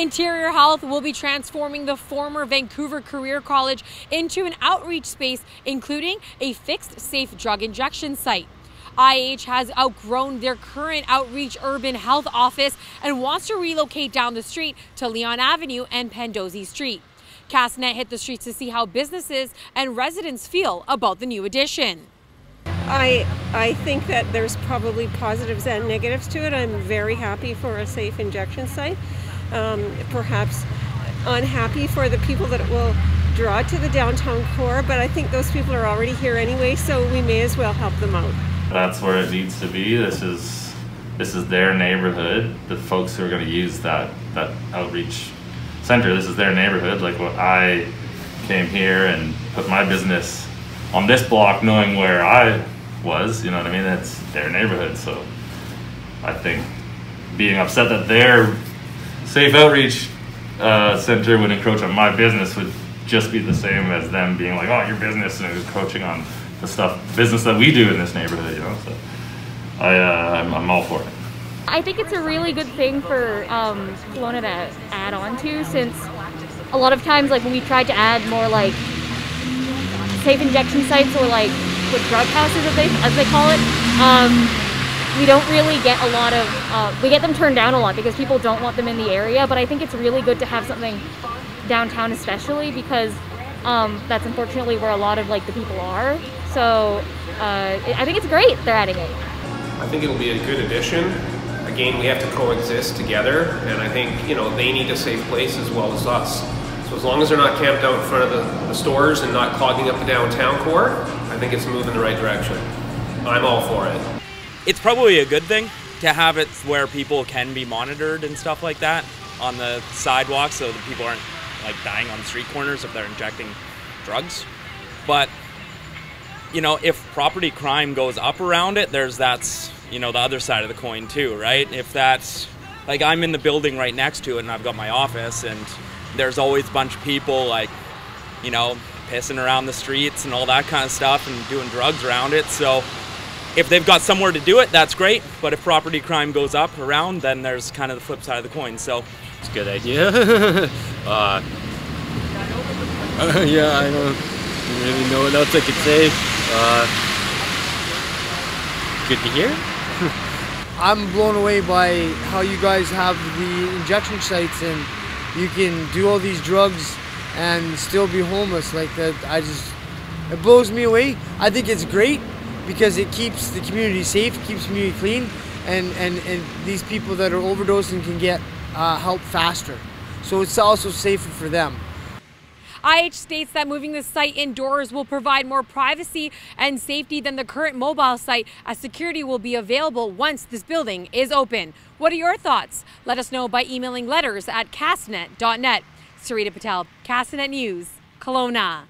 Interior Health will be transforming the former Vancouver Career College into an outreach space, including a fixed, safe drug injection site. IH has outgrown their current outreach urban health office and wants to relocate down the street to Leon Avenue and Pandosy Street. Castanet hit the streets to see how businesses and residents feel about the new addition. I think that there's probably positives and negatives to it. I'm very happy for a safe injection site. Perhaps unhappy for the people that it will draw to the downtown core, but I think those people are already here anyway, so we may as well help them out. That's where it needs to be. This is their neighborhood. The folks who are going to use that outreach center, this is their neighborhood. Like, when I came here and put my business on this block knowing where I was, you know what I mean? It's their neighborhood. So I think being upset that their safe outreach center would encroach on my business would just be the same as them being like, oh, your business, and encroaching on the business that we do in this neighborhood, you know. So I'm all for it. I think it's a really good thing for Kelowna to add on to, since a lot of times, like when we tried to add more like safe injection sites, or like with drug houses as they call it, we don't really get a lot of, we get them turned down a lot because people don't want them in the area. But I think it's really good to have something downtown, especially because that's unfortunately where a lot of like the people are. So I think it's great they're adding it. I think it'll be a good addition. Again, we have to coexist together, and I think, you know, they need a safe place as well as us. So as long as they're not camped out in front of the stores and not clogging up the downtown core, I think it's a move in the right direction. I'm all for it. It's probably a good thing to have it where people can be monitored and stuff like that on the sidewalks, so that people aren't like dying on street corners if they're injecting drugs. But you know, if property crime goes up around it, that's you know, the other side of the coin too, right? If that's like, I'm in the building right next to it and I've got my office, and there's always a bunch of people like, you know, pissing around the streets and all that kind of stuff and doing drugs around it. So if they've got somewhere to do it, that's great. But if property crime goes up around, then there's kind of the flip side of the coin. So it's a good idea. Yeah, I don't really know what else I could say. Good to hear. I'm blown away by how you guys have the injection sites, and you can do all these drugs and still be homeless like that. It blows me away. I think it's great because it keeps the community safe, keeps the community clean, and these people that are overdosing can get help faster. So it's also safer for them. IH states that moving the site indoors will provide more privacy and safety than the current mobile site, as security will be available once this building is open. What are your thoughts? Let us know by emailing letters@castanet.net. Sarita Patel, Castanet News, Kelowna.